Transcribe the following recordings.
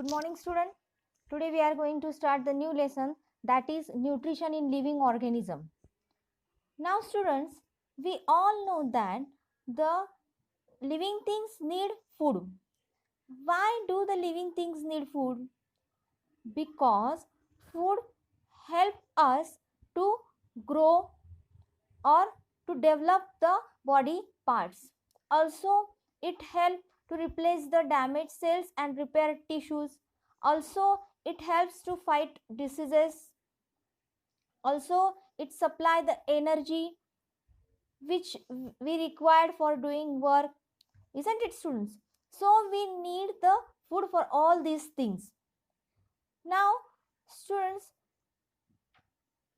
Good morning, student. Today we are going to start the new lesson, that is nutrition in living organism. Now students, we all know that the living things need food. Why do the living things need food? Because food help us to grow or to develop the body parts. Also, it helps to replace the damaged cells and repair tissues. Also, it helps to fight diseases. Also, it supply the energy which we required for doing work, isn't it, students? So we need the food for all these things. Now students,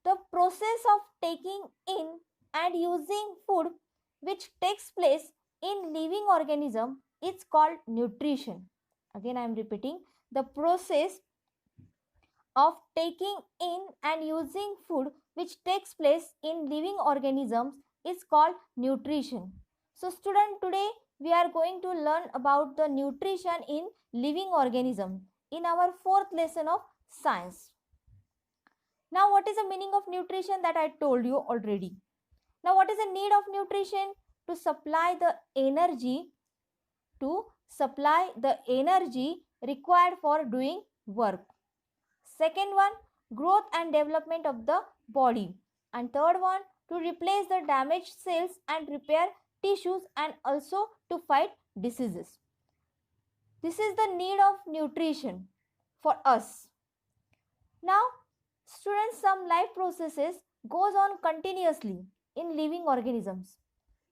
the process of taking in and using food which takes place in living organism is called nutrition. Again I am repeating, the process of taking in and using food which takes place in living organisms is called nutrition. So student, today we are going to learn about the nutrition in living organism in our fourth lesson of science. Now what is the meaning of nutrition? That I told you already. Now what is the need of nutrition? To supply the energy required for doing work. Second one, growth and development of the body. And third one, to replace the damaged cells and repair tissues and also to fight diseases. This is the need of nutrition for us. Now students, some life processes goes on continuously in living organisms.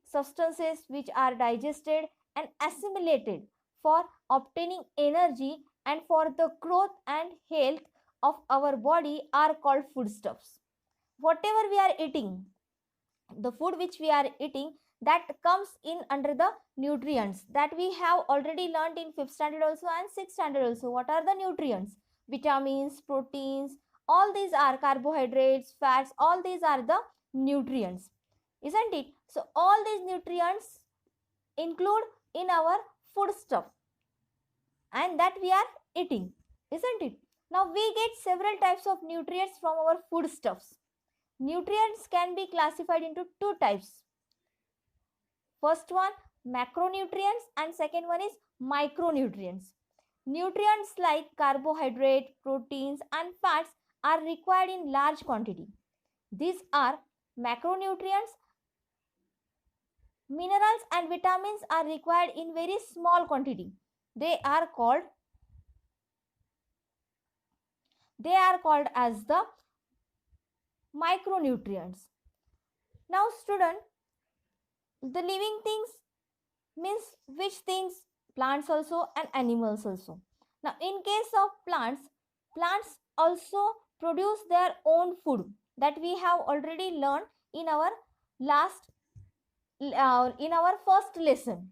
Substances which are digested and assimilated for obtaining energy and for the growth and health of our body are called foodstuffs. Whatever we are eating, the food which we are eating, that comes in under the nutrients that we have already learned in 5th standard also and 6th standard also. What are the nutrients? Vitamins, proteins, all these are carbohydrates, fats, all these are the nutrients, isn't it? So all these nutrients include in our food stuff and that we are eating, isn't it? Now we get several types of nutrients from our food stuffs. Nutrients can be classified into two types. First one, macronutrients, and second one is micronutrients. Nutrients like carbohydrate, proteins and fats are required in large quantity. These are macronutrients. Minerals and vitamins are required in very small quantity. They are called as the micronutrients. Now student, the living things means which things? Plants also and animals also. Now in case of plants also produce their own food, that we have already learned in our first lesson.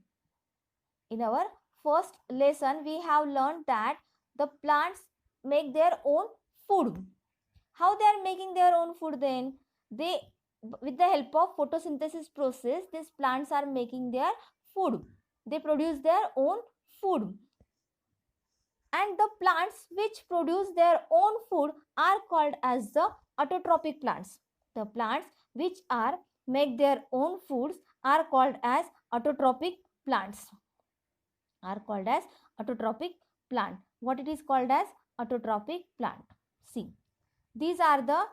In our first lesson we have learned that the plants make their own food. How they are making their own food then? They, with the help of photosynthesis process, these plants are making their food. They produce their own food. And the plants which produce their own food are called as the autotrophic plants. The plants which make their own foods are called as autotrophic plants. Are called as autotrophic plant. What it is called as? Autotrophic plant. See, these are the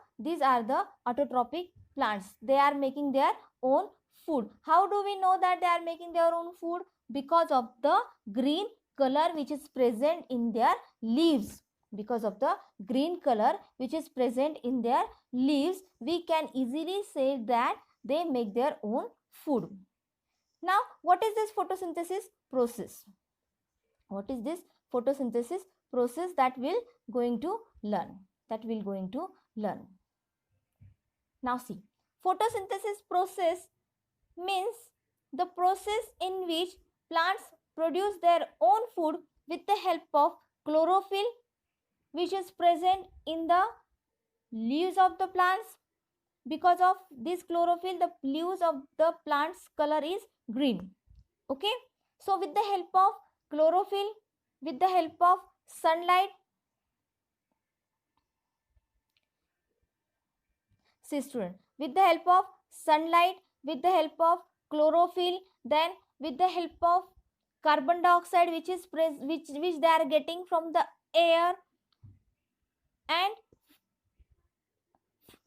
autotrophic plants. They are making their own food. How do we know that they are making their own food? Because of the green color which is present in their leaves. Because of the green color which is present in their leaves, we can easily say that they make their own food. Now what is this photosynthesis process? What is this photosynthesis process that we'll going to learn? Now see, photosynthesis process means the process in which plants produce their own food with the help of chlorophyll which is present in the leaves of the plants. Because of this chlorophyll, the leaves of the plant's color is green. Okay, so with the help of chlorophyll, with the help of sunlight. See student, with the help of sunlight, with the help of chlorophyll, then with the help of carbon dioxide which they are getting from the air, and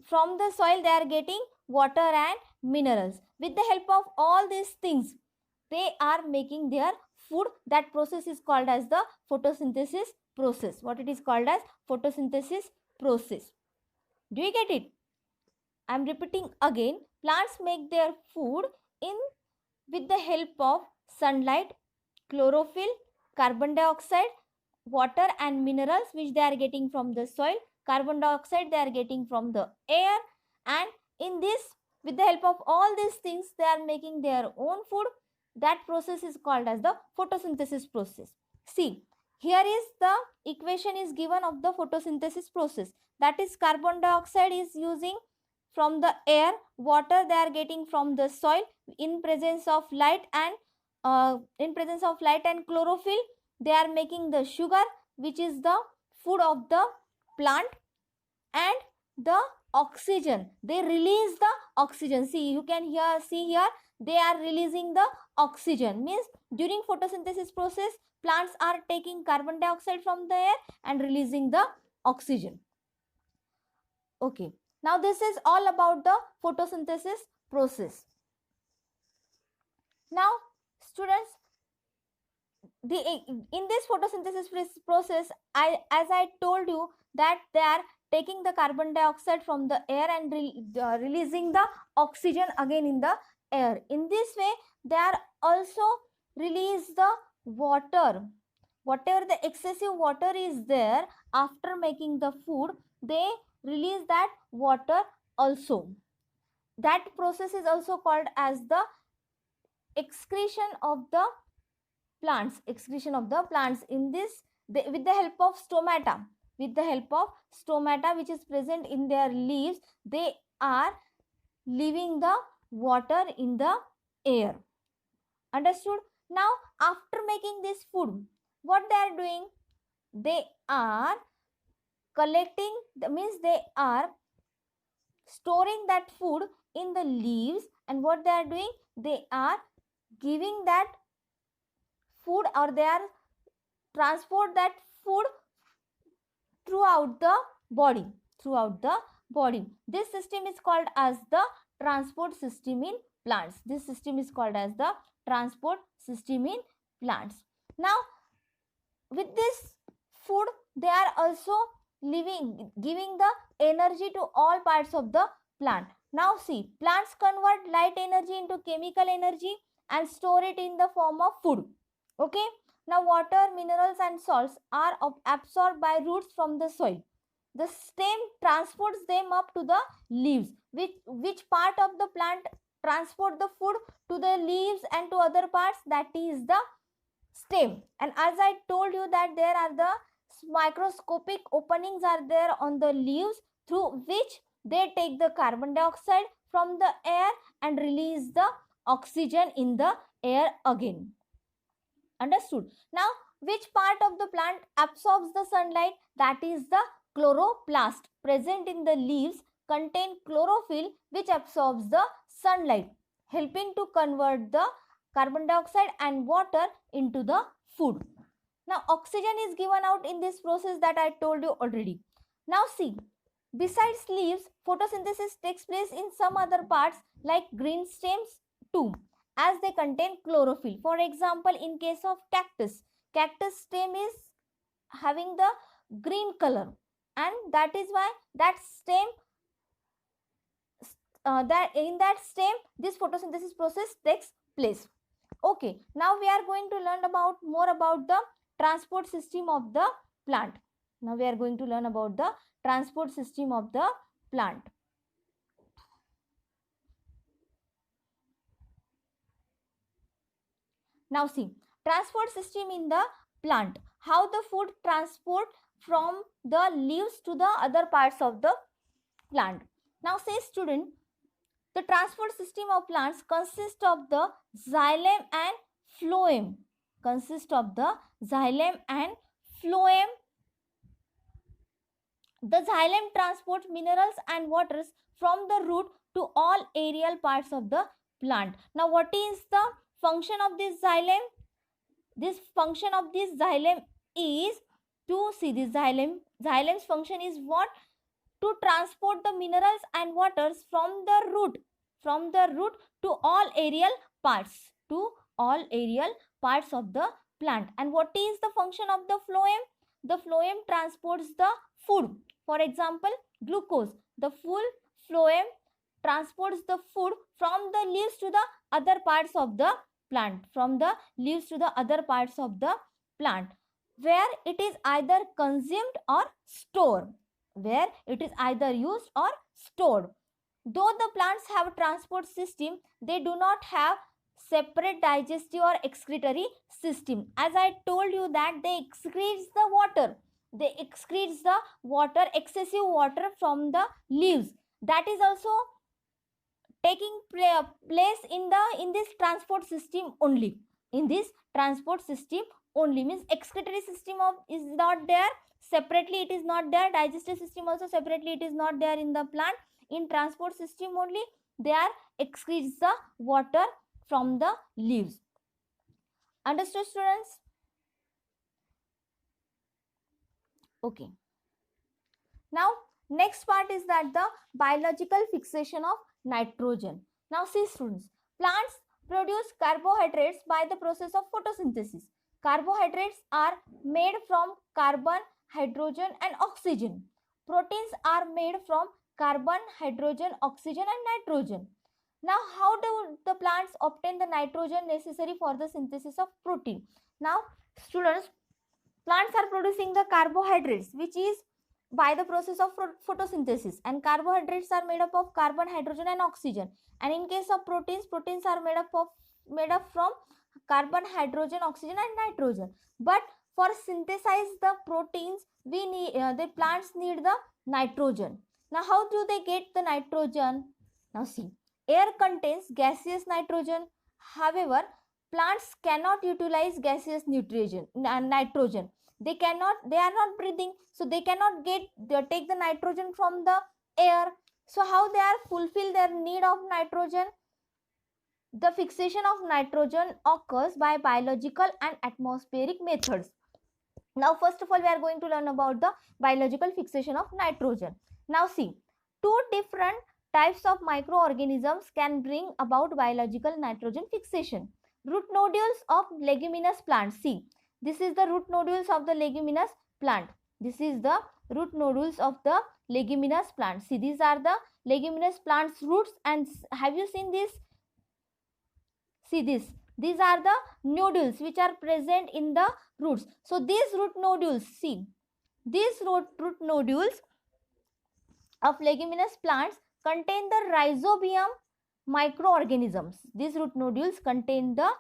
from the soil they are getting water and minerals. With the help of all these things, they are making their food. That process is called as the photosynthesis process. What it is called as? Photosynthesis process. Do you get it? I am repeating again. Plants make their food with the help of sunlight, chlorophyll, carbon dioxide, water and minerals which they are getting from the soil. Carbon dioxide they are getting from the air, and in this, with the help of all these things, they are making their own food. That process is called as the photosynthesis process. See, here is the equation is given of the photosynthesis process. That is, carbon dioxide is using from the air, water they are getting from the soil. In presence of light and chlorophyll, they are making the sugar which is the food of the plant, and the oxygen, they release the oxygen. See, you can see here they are releasing the oxygen. Means during photosynthesis process, plants are taking carbon dioxide from the air and releasing the oxygen. Okay, now this is all about the photosynthesis process. Now students, in this photosynthesis process, as I told you that they are taking the carbon dioxide from the air and releasing the oxygen again in the air. In this way, they are also release the water. Whatever the excessive water is there after making the food, they release that water also. That process is also called as the excretion of the plants. Excretion of the plants. In this, with the help of stomata, which is present in their leaves, they are leaving the water in the air. Understood? Now, after making this food, what they are doing? They are collecting, means they are storing that food in the leaves, and what they are doing? They are giving that food, or they are transport that food throughout the body. This system is called as the transport system in plants. Now, with this food, they are also giving the energy to all parts of the plant. Now see, plants convert light energy into chemical energy and store it in the form of food. Okay. Now water, minerals and salts are absorbed by roots from the soil. The stem transports them up to the leaves. Which part of the plant transport the food to the leaves and to other parts? That is the stem. And as I told you that there are the microscopic openings are there on the leaves, through which they take the carbon dioxide from the air and release the oxygen in the air again. Understood? Now, which part of the plant absorbs the sunlight? That is the chloroplast present in the leaves contain chlorophyll which absorbs the sunlight, helping to convert the carbon dioxide and water into the food. Now, oxygen is given out in this process that I told you already. Now, see, besides leaves, photosynthesis takes place in some other parts like green stems too, as they contain chlorophyll. For example, in case of cactus stem is having the green color, and that is why that stem in that stem this photosynthesis process takes place. Okay, now we are going to learn more about the transport system of the plant. Now we are going to learn about the transport system of the plant. Now see, transport system in the plant. How the food transport from the leaves to the other parts of the plant. Now say student, the transport system of plants consists of the xylem and phloem. The xylem transports minerals and waters from the root to all aerial parts of the plant. Now, what is the function of this xylem? This function of this xylem is to see this xylem's function is what? To transport the minerals and waters from the root to all aerial parts, of the plant. And what is the function of the phloem? The phloem transports the food. For example, glucose. The full phloem transports the food from the leaves to the other parts of the plant, where it is either consumed or stored, Though the plants have transport system, they do not have separate digestive or excretory system. As I told you that they excrete the water, excessive water from the leaves. That is also taking place in this transport system only. Means excretory system is not there separately, it is not there. Digestive system also separately, it is not there in the plant. In transport system only, they are excretes the water from the leaves. Understood, students? Okay. Now, next part is that the biological fixation of nitrogen. Now, see students, plants produce carbohydrates by the process of photosynthesis. Carbohydrates are made from carbon, hydrogen and oxygen. Proteins are made from carbon, hydrogen, oxygen and nitrogen. Now, how do the plants obtain the nitrogen necessary for the synthesis of protein? Now, students, plants are producing the carbohydrates, which is by the process of photosynthesis, and carbohydrates are made up of carbon, hydrogen and oxygen. And in case of proteins are made up from carbon, hydrogen, oxygen and nitrogen. But for synthesize the proteins, we need the plants need the nitrogen. Now, how do they get the nitrogen? Now, see, air contains gaseous nitrogen. However, plants cannot utilize gaseous nitrogen. They are not breathing, so they cannot take the nitrogen from the air. So how they are fulfill their need of nitrogen? The fixation of nitrogen occurs by biological and atmospheric methods. Now, first of all, we are going to learn about the biological fixation of nitrogen. Now, see, two different types of microorganisms can bring about biological nitrogen fixation. Root nodules of leguminous plants. See, this is the root nodules of the leguminous plant. See, these are the leguminous plants' roots. And have you seen this? See this. These are the nodules which are present in the roots. So these root nodules, see, these root nodules of leguminous plants contain the rhizobium microorganisms. These root nodules contain the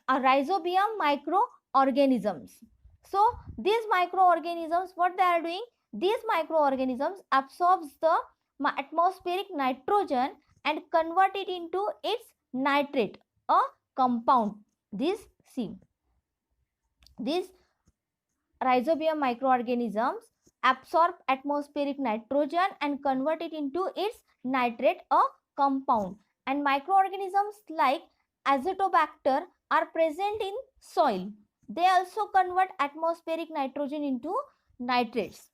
rhizobium microorganisms. So these microorganisms, what they are doing? These microorganisms absorbs the atmospheric nitrogen and convert it into its nitrate, a compound. These rhizobium microorganisms absorb atmospheric nitrogen and convert it into its nitrate, a compound. And microorganisms like Azotobacter are present in soil. They also convert atmospheric nitrogen into nitrates.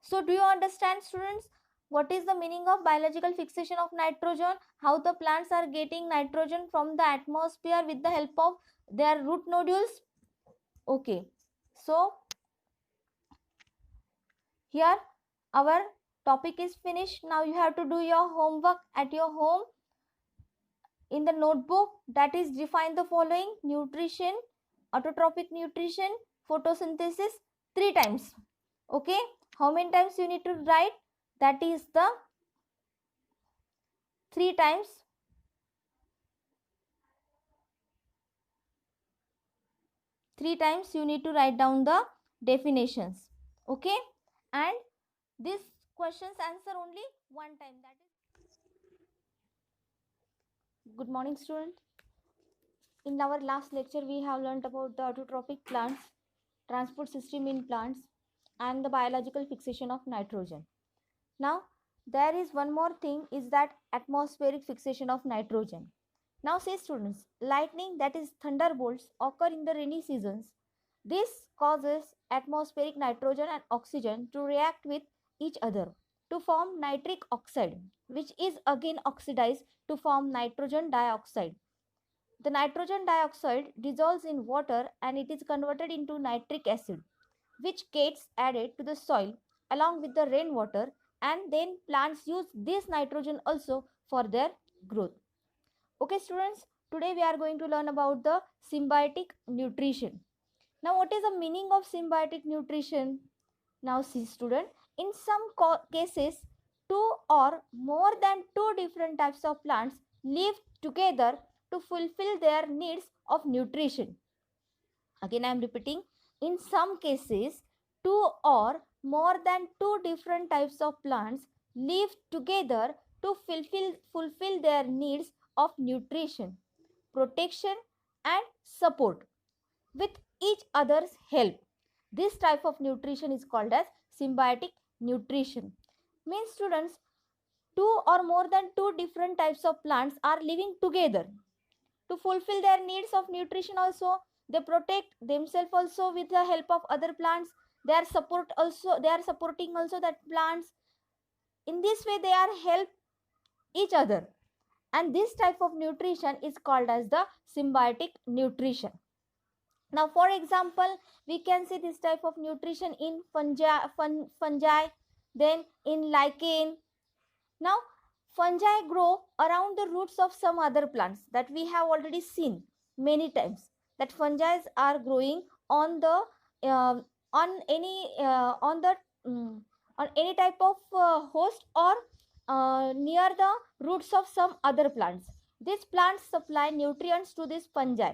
So, do you understand, students, what is the meaning of biological fixation of nitrogen? How the plants are getting nitrogen from the atmosphere with the help of their root nodules? Okay. So, here our topic is finished. Now, you have to do your homework at your home. In the notebook, that is, define the following: nutrition, autotrophic nutrition, photosynthesis 3 times. Okay, how many times you need to write? That is the 3 times. 3 times you need to write down the definitions. Okay, and this questions answer only 1 time. That is. Good morning, student. In our last lecture, we have learned about the autotrophic plants, transport system in plants. and the biological fixation of nitrogen. Now, there is one more thing is that atmospheric fixation of nitrogen. Now, say students, lightning, that is thunderbolts, occur in the rainy seasons. This causes atmospheric nitrogen and oxygen to react with each other to form nitric oxide, which is again oxidized to form nitrogen dioxide. The nitrogen dioxide dissolves in water and it is converted into nitric acid, which gets added to the soil along with the rainwater, and then plants use this nitrogen also for their growth. Okay students, today we are going to learn about the symbiotic nutrition. Now what is the meaning of symbiotic nutrition? Now see student, in some cases two or more than two different types of plants live together to fulfill their needs of nutrition. Again I am repeating, in some cases two or more than two different types of plants live together to fulfill their needs of nutrition, protection and support with each other's help. This type of nutrition is called as symbiotic nutrition. Means students, two or more than two different types of plants are living together to fulfill their needs of nutrition also. They protect themselves also with the help of other plants. They are supporting also that plants. In this way they are help each other, and this type of nutrition is called as the symbiotic nutrition. Now for example, we can see this type of nutrition in fungi, then in lichen. Now fungi grow around the roots of some other plants, that we have already seen many times, that fungi are growing on the on any on the on any type of host or near the roots of some other plants. These plants supply nutrients to these fungi,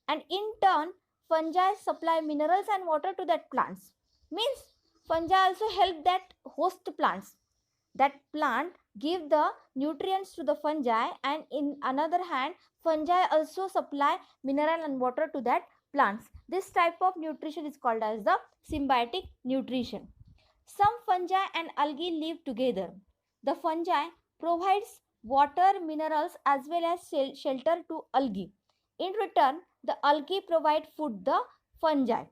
and in turn fungi supply minerals and water to that plants. Means fungi also help that host plants. That plant give the nutrients to the fungi, and in another hand fungi also supply mineral and water to that plants. This type of nutrition is called as the symbiotic nutrition. Some fungi and algae live together. The fungi provides water, minerals as well as shelter to algae. In return, the algae provide food the fungi.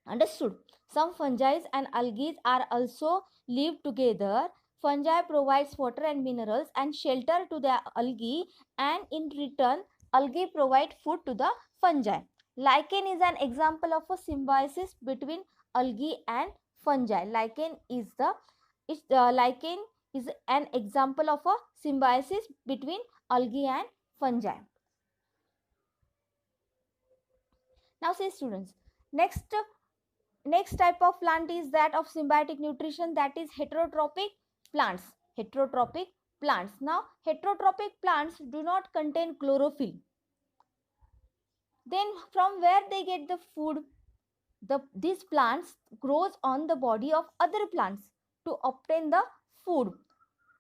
Understood? Some fungi and algae are also live together. Fungi provides water and minerals and shelter to the algae, and in return algae provide food to the fungi. Lichen is an example of a symbiosis between algae and fungi. Lichen is an example of a symbiosis between algae and fungi. Now see students, next type of plant is that of symbiotic nutrition, that is heterotrophic plants. Heterotrophic plants. Now heterotrophic plants do not contain chlorophyll. Then from where they get the food? These plants grows on the body of other plants to obtain the food,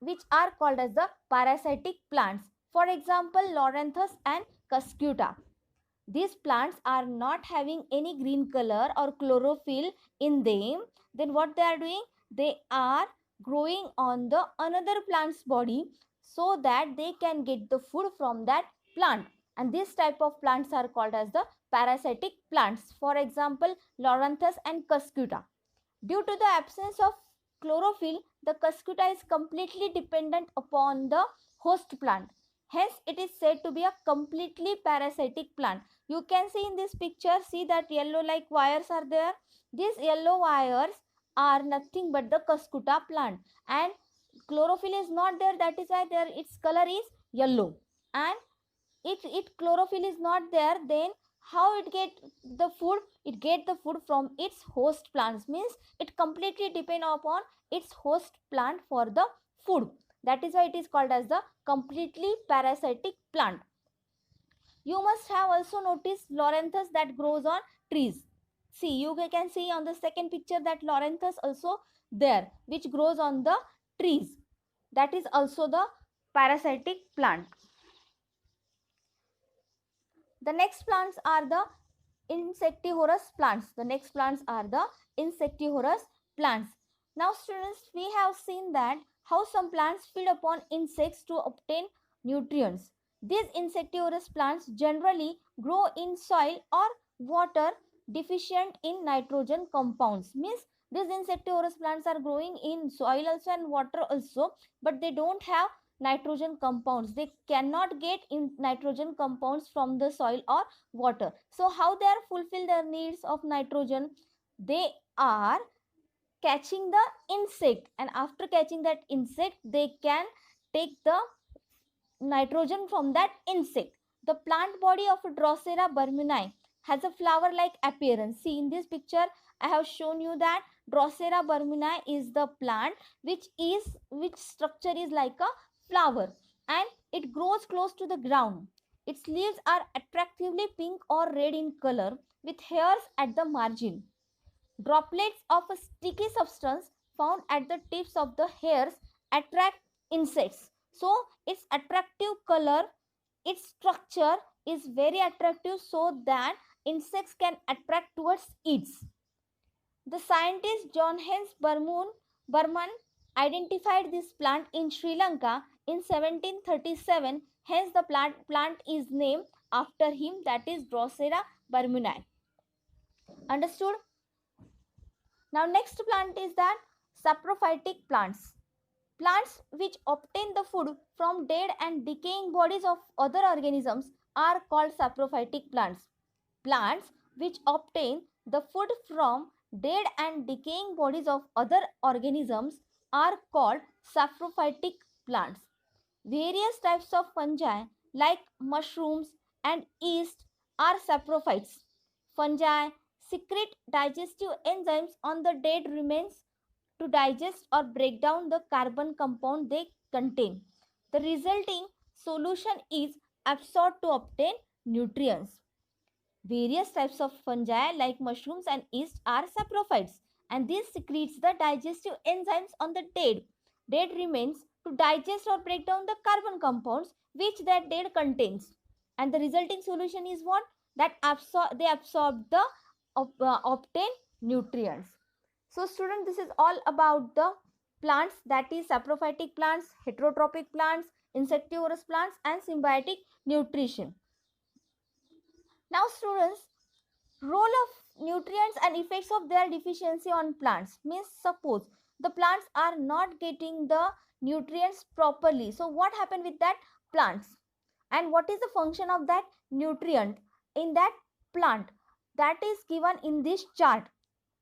which are called as the parasitic plants. For example, Loranthus and Cuscuta. These plants are not having any green color or chlorophyll in them. Then what they are doing? They are growing on the another plant's body so that they can get the food from that plant. And this type of plants are called as the parasitic plants. For example, Loranthus and Cuscuta. Due to the absence of chlorophyll, the Cuscuta is completely dependent upon the host plant. Hence, it is said to be a completely parasitic plant. You can see in this picture, see that yellow like wires are there. These yellow wires are nothing but the Cuscuta plant, and chlorophyll is not there. That is why its color is yellow. And if chlorophyll is not there, then how it get the food? It get the food from its host plants. Means it completely depend upon its host plant for the food. That is why it is called as the completely parasitic plant. You must have also noticed Loranthus that grows on trees. See, you can see on the second picture that Loranthus also there, which grows on the trees. That is also the parasitic plant. The next plants are the insectivorous plants. The next plants are the insectivorous plants. Now students, we have seen that how some plants feed upon insects to obtain nutrients. These insectivorous plants generally grow in soil or water deficient in nitrogen compounds. Means these insectivorous plants are growing in soil also and water also, but they don't have nitrogen compounds. They cannot get in nitrogen compounds from the soil or water. So how they are fulfill their needs of nitrogen? They are catching the insect, and after catching that insect they can take the nitrogen from that insect. The plant body of Drosera burmani has a flower like appearance. See, in this picture I have shown you that Drosera burmani is the plant which structure is like a flower, and it grows close to the ground. Its leaves are attractively pink or red in color with hairs at the margin. Droplets of a sticky substance found at the tips of the hairs attract insects. So its attractive color, its structure is very attractive so that insects can attract towards it. The scientist Johannes Burman identified this plant in Sri Lanka in 1737. Hence the plant is named after him, that is Drosera burmani. Understood? Now next plant is that saprophytic plants. Plants which obtain the food from dead and decaying bodies of other organisms are called saprophytic plants. Plants which obtain the food from dead and decaying bodies of other organisms are called saprophytic plants. Various types of fungi like mushrooms and yeast are saprophytes. Fungi secrete digestive enzymes on the dead remains to digest or break down the carbon compound they contain. The resulting solution is absorbed to obtain nutrients. Various types of fungi like mushrooms and yeast are saprophytes, and this secretes the digestive enzymes on the dead remains to digest or break down the carbon compounds which that dead contains. And the resulting solution is what? That they absorb the obtain nutrients. So student, this is all about the plants, that is saprophytic plants, heterotrophic plants, insectivorous plants and symbiotic nutrition. Now students, role of nutrients and effects of their deficiency on plants. Means suppose the plants are not getting the nutrients properly. So what happened with that plants? And what is the function of that nutrient in that plant? That is given in this chart.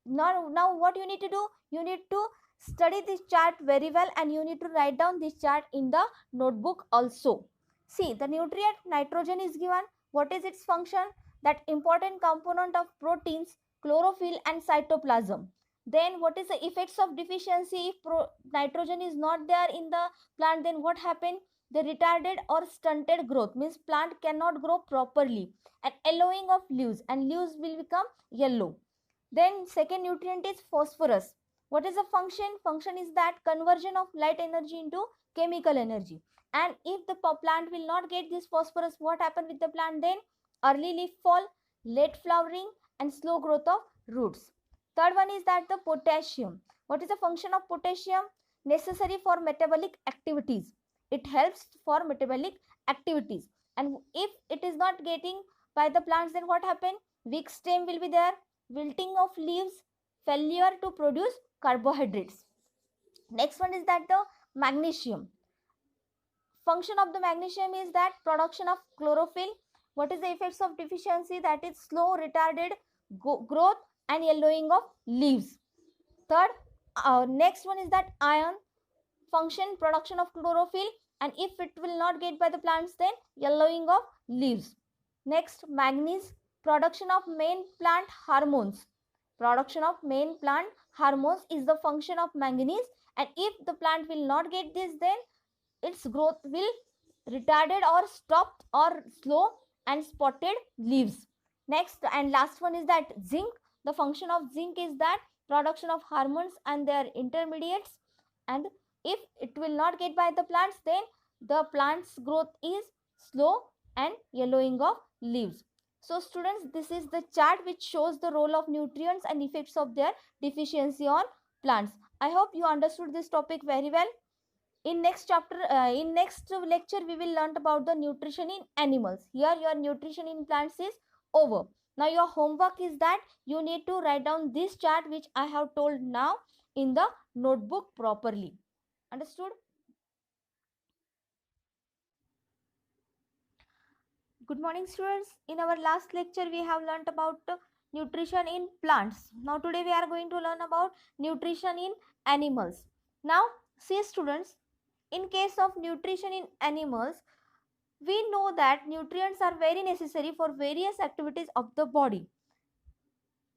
Now what you need to do? You need to study this chart very well and you need to write down this chart in the notebook also. See, the nutrient nitrogen is given. What is its function? That important component of proteins, chlorophyll and cytoplasm. Then what is the effects of deficiency? If nitrogen is not there in the plant, then what happened? The retarded or stunted growth, means plant cannot grow properly, and yellowing of leaves, and leaves will become yellow. Then second nutrient is phosphorus. What is the function? Function is that conversion of light energy into chemical energy. And if the plant will not get this phosphorus, what happens with the plant then? Early leaf fall, late flowering and slow growth of roots. Third one is that the potassium. What is the function of potassium? Necessary for metabolic activities. It helps for metabolic activities. And if it is not getting by the plants, then what happens? Weak stem will be there, wilting of leaves, failure to produce carbohydrates. Next one is that the magnesium. Function of the magnesium is that production of chlorophyll. What is the effects of deficiency? That is slow, retarded growth and yellowing of leaves. Third, next one is that iron. Function, production of chlorophyll, and if it will not get by the plants, then yellowing of leaves. Next, manganese, production of main plant hormones. Production of main plant hormones is the function of manganese, and if the plant will not get this, then its growth will retarded or stopped or slow and spotted leaves. Next and last one is that zinc. The function of zinc is that production of hormones and their intermediates, and if it will not get by the plants, then the plant's growth is slow and yellowing of leaves. So students, this is the chart which shows the role of nutrients and effects of their deficiency on plants. I hope you understood this topic very well. In next chapter, in next lecture, we will learn about the nutrition in animals. Here your nutrition in plants is over. Now your homework is that you need to write down this chart which I have told now in the notebook properly. Understood? Good morning, students. In our last lecture, we have learnt about nutrition in plants. Now today we are going to learn about nutrition in animals. Now see students, in case of nutrition in animals, we know that nutrients are very necessary for various activities of the body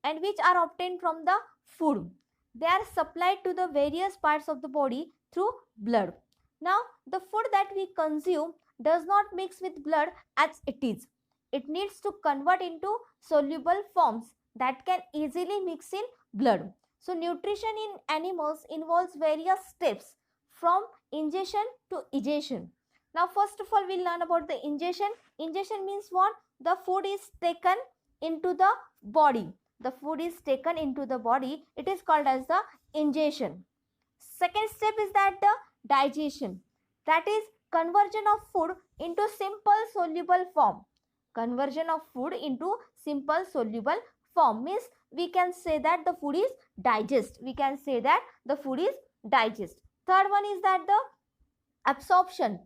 and which are obtained from the food. They are supplied to the various parts of the body through blood. Now, the food that we consume does not mix with blood as it is. It needs to convert into soluble forms that can easily mix in blood. So, nutrition in animals involves various steps from ingestion to egestion. Now, first of all, we'll learn about the ingestion. Ingestion means what? The food is taken into the body. The food is taken into the body. It is called as the ingestion. Second step is that the digestion. That is conversion of food into simple soluble form. Conversion of food into simple soluble form means we can say that the food is digest. We can say that the food is digest. Third one is that the absorption.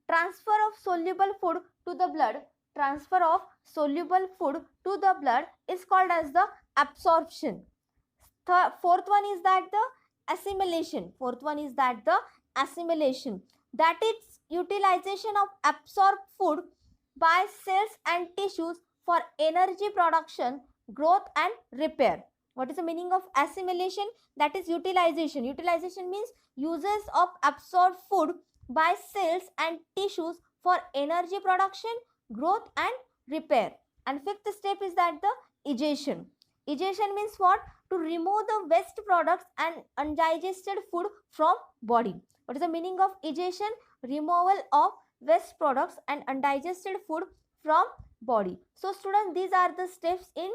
Transfer of soluble food to the blood. Transfer of soluble food to the blood is called as the absorption. Fourth one is that the assimilation. Fourth one is that the assimilation. That is utilization of absorbed food by cells and tissues for energy production, growth and repair. What is the meaning of assimilation? That is utilization. Utilization means uses of absorbed food by cells and tissues for energy production, growth and repair. And fifth step is that the egestion. Egestion means what? To remove the waste products and undigested food from body. What is the meaning of egestion? Removal of waste products and undigested food from body. So students, these are the steps in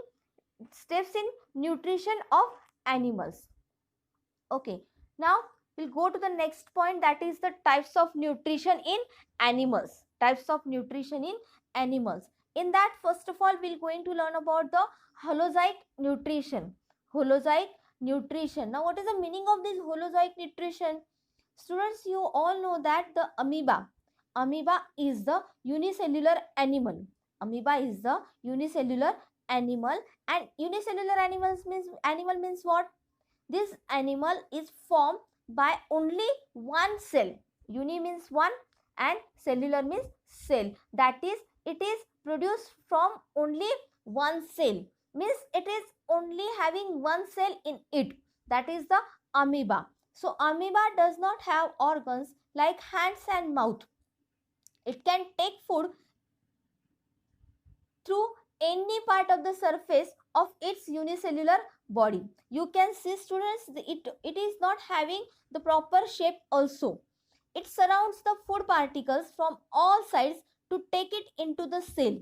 nutrition of animals. Okay, now we'll go to the next point, that is the types of nutrition in animals. Types of nutrition in animals. In that, first of all, we're going to learn about the holozoic nutrition. Holozoic nutrition. Now, what is the meaning of this holozoic nutrition? Students, you all know that the amoeba is the unicellular animal. Amoeba is the unicellular animal, and unicellular animal means what? This animal is formed by only one cell. Uni means one and cellular means cell. That is, it is produced from only one cell. Means it is only having one cell in it. That is the amoeba. So amoeba does not have organs like hands and mouth. It can take food through any part of the surface of its unicellular body. You can see students, it is not having the proper shape also. It surrounds the food particles from all sides to take it into the cell.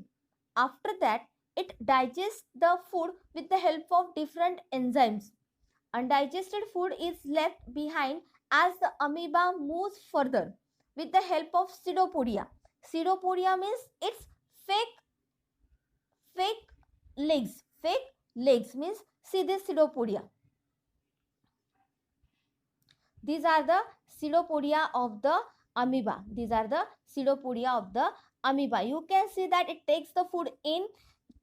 After that, it digests the food with the help of different enzymes. Undigested food is left behind as the amoeba moves further with the help of pseudopodia. Pseudopodia means its fake legs. Fake legs means, see this pseudopodia. These are the pseudopodia of the amoeba. These are the pseudopodia of the amoeba. You can see that it takes the food in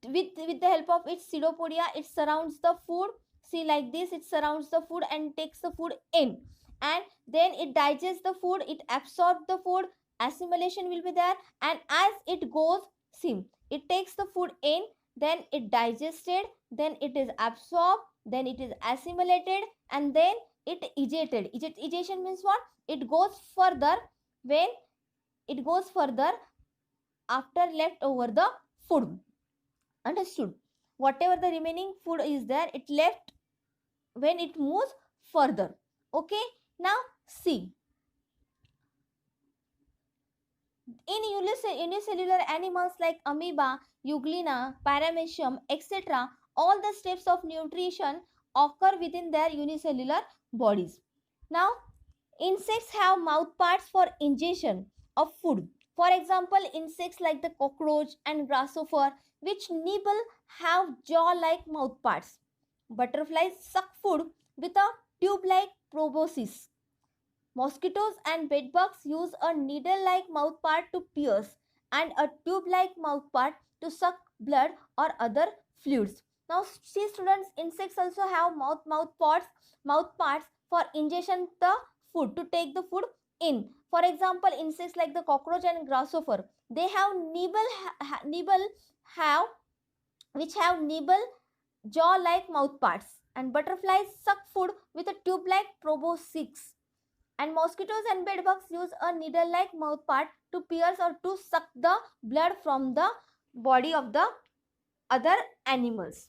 with the help of its pseudopodia. It surrounds the food. See, like this, it surrounds the food and takes the food in, and then it digests the food. It absorbs the food. Assimilation will be there, and as it goes, see, it takes the food in, then it digested, then it is absorbed, then it is assimilated, and then it egated. Egestion means what? It goes further. When it goes further after left over the food. Understood? Whatever the remaining food is there, it left when it moves further. Okay, now see, in unicellular animals like amoeba, euglena, paramecium, etc., all the steps of nutrition occur within their unicellular bodies. Now, insects have mouth parts for ingestion of food. For example, insects like the cockroach and grasshopper, which nibble, have jaw-like mouth parts. Butterflies suck food with a tube-like proboscis. Mosquitoes and bedbugs use a needle-like mouthpart to pierce and a tube-like mouthpart to suck blood or other fluids. Now, see students, insects also have mouth parts for ingestion the food, to take the food in. For example, insects like the cockroach and grasshopper, they have which have nibble jaw-like mouthparts, and butterflies suck food with a tube-like proboscis. And mosquitoes and bedbugs use a needle-like mouthpart to pierce or to suck the blood from the body of the other animals.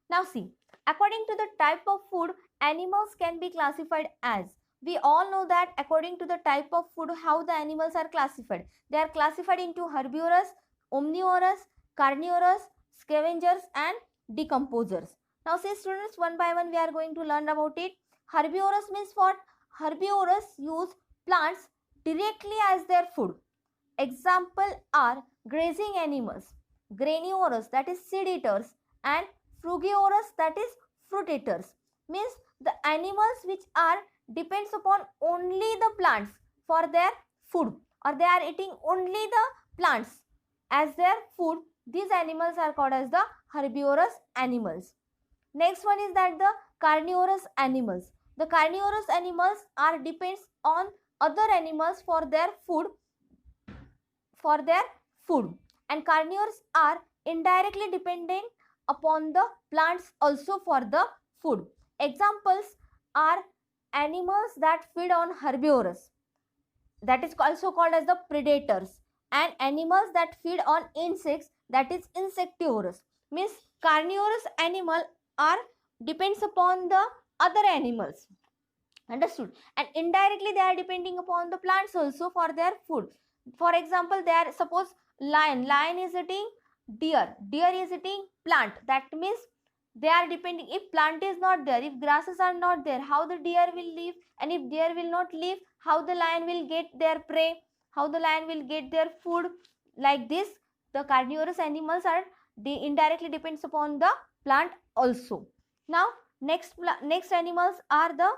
Now see, according to the type of food, animals can be classified as. We all know that according to the type of food, how the animals are classified. They are classified into herbivorous, omnivorous, carnivorous, scavengers and decomposers. Now see students, one by one we are going to learn about it. Herbivorous means what? Herbivorous use plants directly as their food. Example are grazing animals, granivorous, that is seed eaters, and frugivorous, that is fruit eaters. Means the animals which are depends upon only the plants for their food, or they are eating only the plants as their food. These animals are called as the herbivorous animals. Next one is that the carnivorous animals. The carnivorous animals are depends on other animals for their food, and carnivores are indirectly dependent upon the plants also for the food. Examples are animals that feed on herbivores, that is also called as the predators, and animals that feed on insects, that is insectivorous. Means carnivorous animal are depends upon the other animals, understood, and indirectly they are depending upon the plants also for their food. For example, they are, suppose lion is eating deer is eating plant. That means they are depending. If plant is not there, if grasses are not there, how the deer will live? And if deer will not live, how the lion will get their prey, how the lion will get their food? Like this, the carnivorous animals are indirectly depends upon the plant also. Now next animals are the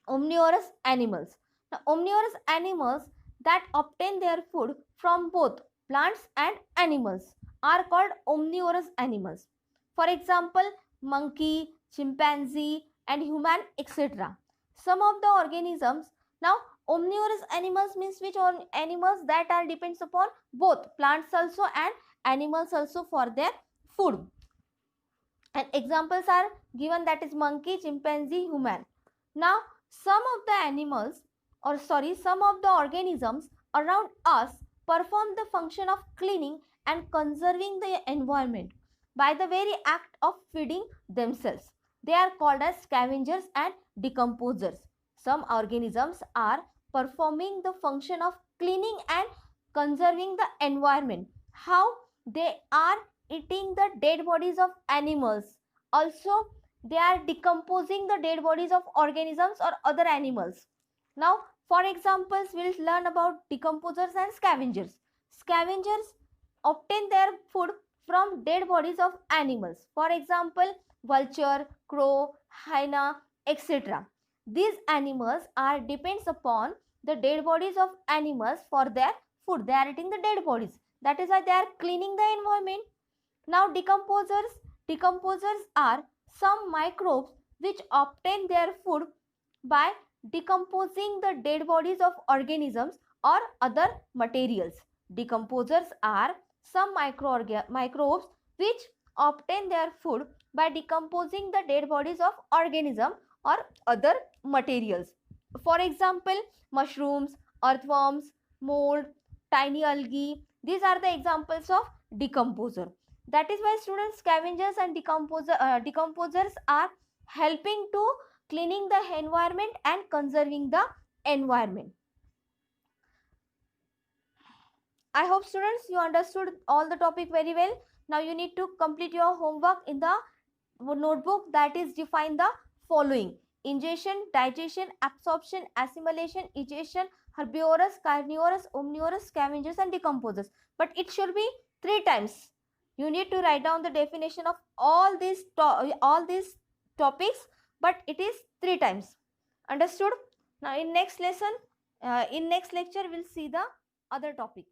omnivorous animals. Now, omnivorous animals that obtain their food from both plants and animals are called omnivorous animals. For example, monkey, chimpanzee, and human, etc. Some of the organisms. Now, omnivorous animals means which animals that are depends upon both plants also and animals also for their food. And examples are given, that is monkey, chimpanzee, human. Now, some of the organisms around us perform the function of cleaning and conserving the environment by the very act of feeding themselves. They are called as scavengers and decomposers. Some organisms are performing the function of cleaning and conserving the environment. How? They are eating the dead bodies of animals. Also, they are decomposing the dead bodies of organisms or other animals. Now, for examples, we'll learn about decomposers and scavengers. Scavengers obtain their food from dead bodies of animals. For example, vulture, crow, hyena, etc. These animals are depends upon the dead bodies of animals for their food. They are eating the dead bodies. That is why they are cleaning the environment. Now, decomposers are some microbes which obtain their food by decomposing the dead bodies of organisms or other materials. Decomposers are some microbes which obtain their food by decomposing the dead bodies of organisms or other materials. For example, mushrooms, earthworms, mold, tiny algae. These are the examples of decomposer. That is why students, scavengers and decomposers are helping to cleaning the environment and conserving the environment. I hope students you understood all the topic very well. Now you need to complete your homework in the notebook, that is define the following: ingestion, digestion, absorption, assimilation, egestion, herbivorous, carnivorous, omnivorous, scavengers and decomposers. But it should be 3 times. You need to write down the definition of all these topics, but it is 3 times. Understood? Now in next lesson, in next lecture we'll see the other topic.